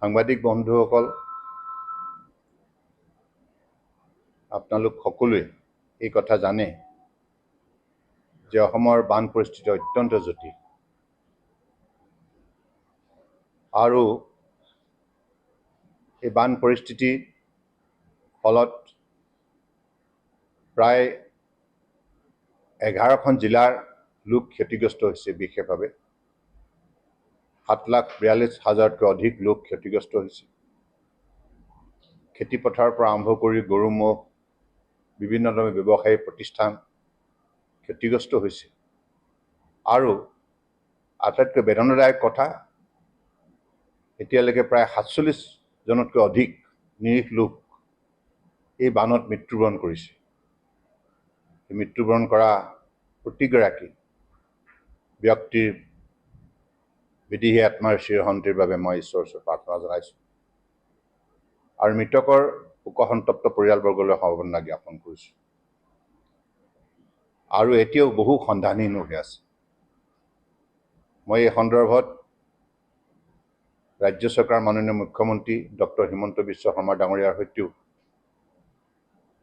সাংবাদিক বন্ধুসকল, আপোনালোক সকলোৱে এই কথা জানে যে অসমৰ বান পৰিস্থিতি অত্যন্ত জটিল আৰু এই বান পৰিস্থিতিৰ ফলত প্ৰায় 11খন জিলাৰ লোক ক্ষতিগ্ৰস্ত হৈছে। বিশেষভাৱে 7,42,000তকৈ অধিক লোক ক্ষতিগ্ৰস্ত হৈছে। খেতিপথাৰৰ পৰা আৰম্ভ কৰি গৰু ম'হ বিভিন্ন ধৰণৰ ব্যৱসায়ী প্ৰতিষ্ঠান ক্ষতিগ্ৰস্ত হৈছে। আৰু আটাইতকৈ বেদনাদায়ক কথা, এতিয়ালৈকে প্ৰায় 47জনতকৈ অধিক নিৰীহ লোক এই বানত মৃত্যুবৰণ কৰিছে। মৃত্যুবৰণ কৰা প্ৰতিগৰাকী ব্যক্তিৰ বিদেহী আত্মাৰ চিৰশান্তিৰ বাবে মই ঈশ্বৰৰ ওচৰত প্ৰাৰ্থনা জনাইছোঁ আৰু মৃতকৰ শোকসন্তপ্ত পৰিয়ালবৰ্গলৈ সমবেদনা জ্ঞাপন কৰিছোঁ। আৰু এতিয়াও বহু সন্ধানহীন হৈ আছে। মই এই সন্দৰ্ভত ৰাজ্য চৰকাৰৰ মাননীয় মুখ্যমন্ত্ৰী ডক্টৰ হিমন্ত বিশ্ব শৰ্মা ডাঙৰীয়াৰ সৈতেও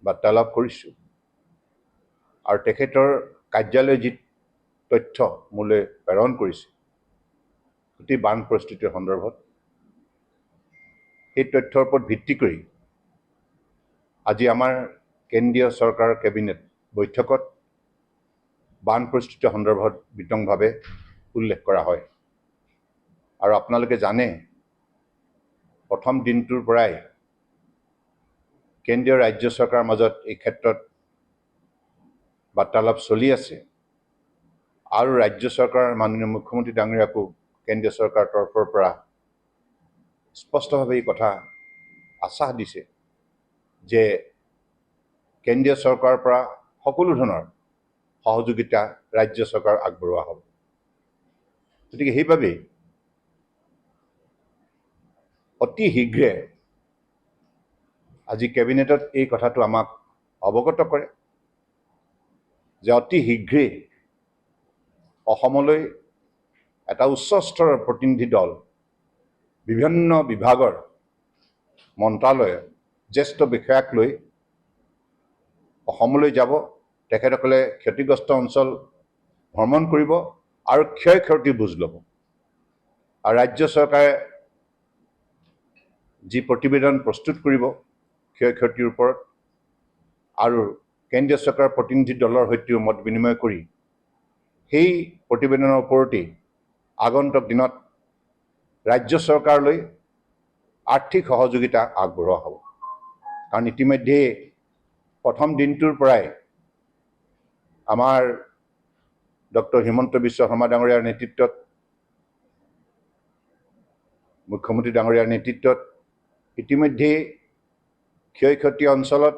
বাৰ্তালাপ কৰিছোঁ আৰু তেখেতৰ কাৰ্যালয়ে যি তথ্য মোলৈ প্ৰেৰণ কৰিছে গোটেই বান পৰিস্থিতিৰ সন্দৰ্ভত, সেই তথ্যৰ ওপৰত ভিত্তি কৰি আজি আমাৰ কেন্দ্ৰীয় চৰকাৰৰ কেবিনেট বৈঠকত বান পৰিস্থিতিৰ সন্দৰ্ভত বিতংভাৱে উল্লেখ কৰা হয়। আৰু আপোনালোকে জানে, প্ৰথম দিনটোৰ পৰাই কেন্দ্ৰীয় ৰাজ্য চৰকাৰৰ মাজত এই ক্ষেত্ৰত বাৰ্তালাপ চলি আছে আৰু ৰাজ্য চৰকাৰৰ মাননীয় মুখ্যমন্ত্ৰী ডাঙৰীয়াকো কেন্দ্ৰীয় চৰকাৰৰ তৰফৰ পৰা স্পষ্টভাৱে এই কথা আশ্বাস দিছে যে কেন্দ্ৰীয় চৰকাৰৰ পৰা সকলো ধৰণৰ সহযোগিতা ৰাজ্য চৰকাৰ আগবঢ়োৱা হ'ব। গতিকে সেইবাবেই অতি শীঘ্ৰে আজি কেবিনেটত এই কথাটো আমাক অৱগত কৰে যে অতি শীঘ্ৰেই অসমলৈ এটা উচ্চ স্তৰৰ প্ৰতিনিধি দল বিভিন্ন বিভাগৰ মন্ত্ৰালয়ৰ জ্যেষ্ঠ বিষয়াক লৈ অসমলৈ যাব। তেখেতসকলে ক্ষতিগ্ৰস্ত অঞ্চল ভ্ৰমণ কৰিব আৰু ক্ষয় ক্ষতিৰ বুজ ল'ব। আৰু ৰাজ্য চৰকাৰে যি প্ৰতিবেদন প্ৰস্তুত কৰিব ক্ষয় ক্ষতিৰ ওপৰত আৰু কেন্দ্ৰীয় চৰকাৰৰ প্ৰতিনিধি দলৰ সৈতেও মত বিনিময় কৰি সেই প্ৰতিবেদনৰ ওপৰতেই আগন্তুক দিনত ৰাজ্য চৰকাৰলৈ আৰ্থিক সহযোগিতা আগবঢ়োৱা হ'ব। কাৰণ ইতিমধ্যে প্ৰথম দিনটোৰ পৰাই আমাৰ ডক্টৰ হিমন্ত বিশ্ব শৰ্মা ডাঙৰীয়াৰ নেতৃত্বত, মুখ্যমন্ত্ৰী ডাঙৰীয়াৰ নেতৃত্বত ইতিমধ্যেই ক্ষয় ক্ষতি অঞ্চলত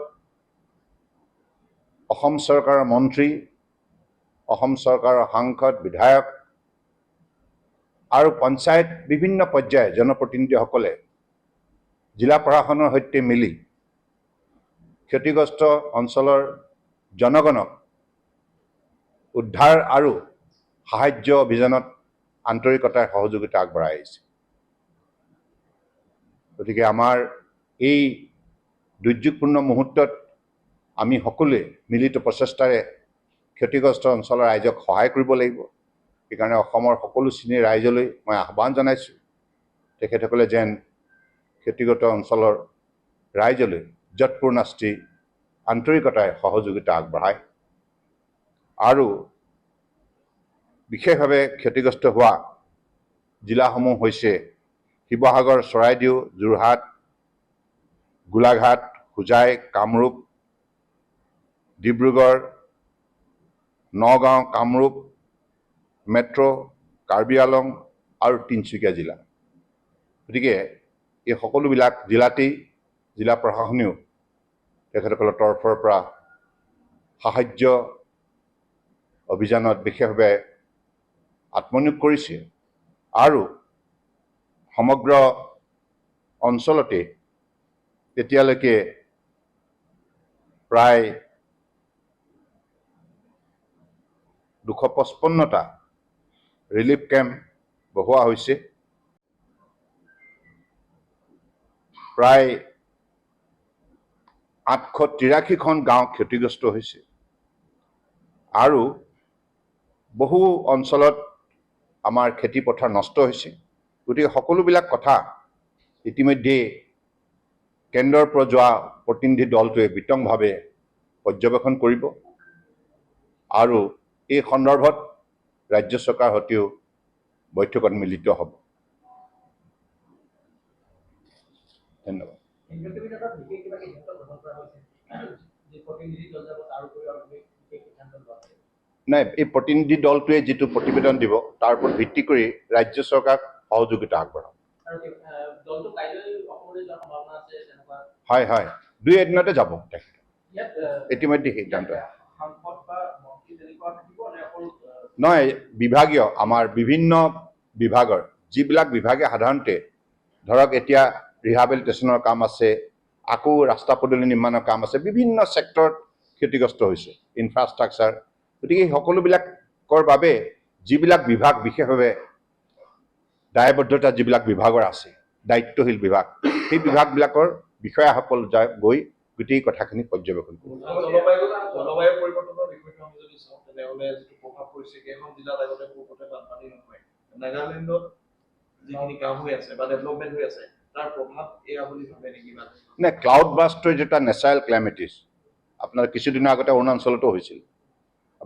অসম চৰকাৰৰ মন্ত্ৰী, অসম চৰকাৰৰ সাংসদ, বিধায়ক আৰু পঞ্চায়ত বিভিন্ন পৰ্যায়ৰ জনপ্ৰতিনিধিসকলে জিলা প্ৰশাসনৰ সৈতে মিলি ক্ষতিগ্ৰস্ত অঞ্চলৰ জনগণক উদ্ধাৰ আৰু সাহায্য অভিযানত আন্তৰিকতাৰ সহযোগিতা আগবঢ়াই আহিছে। গতিকে আমাৰ এই দুৰ্যোগপূৰ্ণ মুহূৰ্তত আমি সকলোৱে মিলিত প্ৰচেষ্টাৰে ক্ষতিগ্ৰস্ত অঞ্চলৰ ৰাইজক সহায় কৰিব লাগিব। সেইকাৰণে অসমৰ সকলো শ্ৰেণীৰ ৰাইজলৈ মই আহ্বান জনাইছোঁ, তেখেতসকলে যেন ক্ষতিগ্ৰস্ত অঞ্চলৰ ৰাইজলৈ যৎপৰোনাস্তি আন্তৰিকতাৰে সহযোগিতা আগবঢ়ায় আৰু বিশেষভাৱে ক্ষতিগ্ৰস্ত হোৱা জিলাসমূহ হৈছে শিৱসাগৰ, চৰাইদেউ, যোৰহাট, গোলাঘাট, হোজাই, কামৰূপ, ডিব্ৰুগড়, নগাঁও, কামৰূপ মেট্ৰ', কাৰ্বি আংলং আৰু তিনিচুকীয়া জিলা। গতিকে এই সকলোবিলাক জিলাতেই জিলা প্ৰশাসনেও তেখেতসকলৰ তৰফৰ পৰা সাহায্য অভিযানত বিশেষভাৱে আত্মনিয়োগ কৰিছে আৰু সমগ্ৰ অঞ্চলতে এতিয়ালৈকে প্ৰায় 255টা ৰিলিফ কেম্প বহোৱা হৈছে। প্ৰায় 883খন গাঁও ক্ষতিগ্ৰস্ত হৈছে আৰু বহু অঞ্চলত আমাৰ খেতি পথাৰ নষ্ট হৈছে। গতিকে সকলোবিলাক কথা ইতিমধ্যে কেন্দ্ৰৰ পৰা যোৱা প্ৰতিনিধি দলটোৱে বিতংভাৱে পৰ্যবেক্ষণ কৰিব আৰু এই সন্দৰ্ভত ৰাজ্য চৰকাৰৰ সৈতেও বৈঠকত মিলিত হ'ব। ধন্যবাদ। নাই, এই প্ৰতিনিধি দলটোৱে যিটো প্ৰতিবেদন দিব তাৰ ওপৰত ভিত্তি কৰি ৰাজ্য চৰকাৰক সহযোগিতা আগবঢ়াব। হয় হয়, 2 এদিনতে যাব তেখেত ইতিমধ্যে সিদ্ধান্ত। নহয়, বিভাগীয় আমাৰ বিভিন্ন বিভাগৰ যিবিলাক বিভাগে সাধাৰণতে ধৰক এতিয়া ৰিহাবিলিটেশ্যনৰ কাম আছে, আকৌ ৰাস্তা পদূলি নিৰ্মাণৰ কাম আছে, বিভিন্ন ছেক্টৰত ক্ষতিগ্ৰস্ত হৈছে, ইনফ্ৰাষ্ট্ৰাকচাৰ। গতিকে সকলোবিলাকৰ বাবে যিবিলাক বিভাগ বিশেষভাৱে দায়বদ্ধতা যিবিলাক বিভাগৰ আছে, দায়িত্বশীল বিভাগ, সেই বিভাগবিলাকৰ বিষয়াসকল গৈ গোটেই কথাখিনি পৰ্যবেক্ষণ কৰিব। জলবায়ু পৰিৱৰ্তনৰ বিষয়টো আমি যদি চাওঁ তেনেহ'লে যিটো প্ৰভাৱ পৰিছে কেইখন জিলাত আগতে পূৰ্বতে বানপানী নহয়, নাগালেণ্ডত যিখিনি কাম হৈ আছে বা ডেভেলপমেণ্ট হৈ আছে তাৰ প্ৰভাৱ এয়া বুলি ভাবে নেকি? নে ক্লাউড বাৰ্ষ্টৰ যেটা নেচাৰেল ক্লাইমেটিছ আপোনাৰ কিছুদিনৰ আগতে অৰুণাচলতো হৈছিল।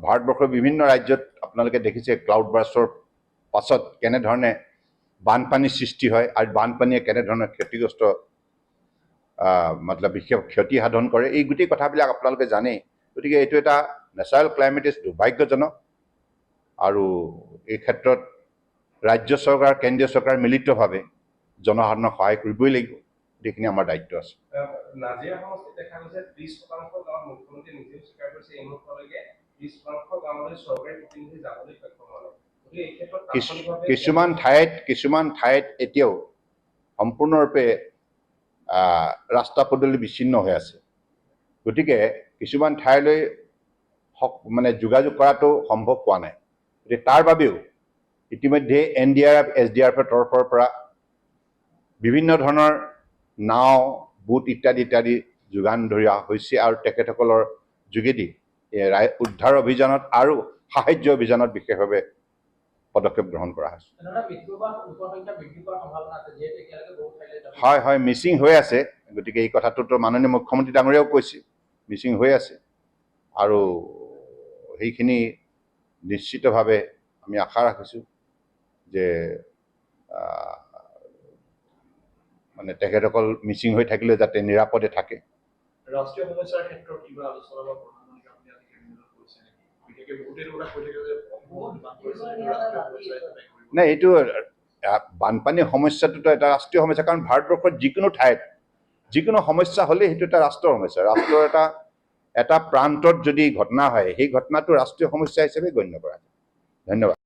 ভাৰতবৰ্ষৰ বিভিন্ন ৰাজ্যত আপোনালোকে দেখিছে ক্লাউড বাৰ্ষ্টৰ পাছত কেনেধৰণে বানপানীৰ সৃষ্টি হয় আৰু বানপানীয়ে কেনেধৰণৰ ক্ষতিগ্ৰস্ত মতলব বিশেষ ক্ষতি সাধন কৰে। এই গোটেই কথাবিলাক আপোনালোকে জানেই। গতিকে এইটো এটা নেচাৰেল ক্লাইমেটিছ দুৰ্ভাগ্যজনক আৰু এই ক্ষেত্ৰত ৰাজ্য চৰকাৰ কেন্দ্ৰীয় চৰকাৰ মিলিতভাৱে জনসাধাৰণক সহায় কৰিবই লাগিব। এইখিনি আমাৰ দায়িত্ব আছে। নাজিৰা সমষ্টিত দেখা গৈছে 30% গাঁৱত মুখ্যমন্ত্ৰী নিজেও স্বীকাৰ কৰিছে এই মুহূৰ্তলৈকে 30% গাঁৱলৈ চৰকাৰী প্ৰতিনিধি যাবলৈ সক্ষম হোৱা নাই। কিছুমান ঠাইত এতিয়াও সম্পূৰ্ণৰূপে ৰাস্তা পদূলি বিচ্ছিন্ন হৈ আছে। গতিকে কিছুমান ঠাইলৈ মানে যোগাযোগ কৰাটো সম্ভৱ হোৱা নাই। গতিকে তাৰ বাবেও ইতিমধ্যে NDRF SDRFৰ তৰফৰ পৰা বিভিন্ন ধৰণৰ নাও, বুট ইত্যাদি ইত্যাদি যোগান ধৰা হৈছে আৰু তেখেতসকলৰ যোগেদি উদ্ধাৰ অভিযানত আৰু সাহায্য অভিযানত বিশেষভাৱে পদক্ষেপ গ্ৰহণ কৰা হৈছে। হয় হয়, মিচিং হৈ আছে। গতিকে এই কথাটোতো মাননীয় মুখ্যমন্ত্ৰী ডাঙৰীয়াও কৈছে, মিচিং হৈ আছে আৰু সেইখিনি নিশ্চিতভাৱে আমি আশা ৰাখিছোঁ যে মানে তেখেতসকল মিচিং হৈ থাকিলেও যাতে নিৰাপদে থাকে। ৰাষ্ট্ৰীয় সমস্যাৰ ক্ষেত্ৰত কিবা আলোচনা বা প্ৰধানমন্ত্ৰী আপুনি কৰিছে নেকি? বিশেষকৈ বহুতে কৈ থাকে যে নাই, এইটো বানপানীৰ সমস্যাটোতো এটা ৰাষ্ট্ৰীয় সমস্যা। কাৰণ ভাৰতবৰ্ষত যিকোনো ঠাইত যিকোনো সমস্যা হ'লে সেইটো এটা ৰাষ্ট্ৰৰ সমস্যা। ৰাষ্ট্ৰৰ এটা প্ৰান্তত যদি ঘটনা হয় সেই ঘটনাটো ৰাষ্ট্ৰীয় সমস্যা হিচাপে গণ্য কৰা হয়। ধন্যবাদ।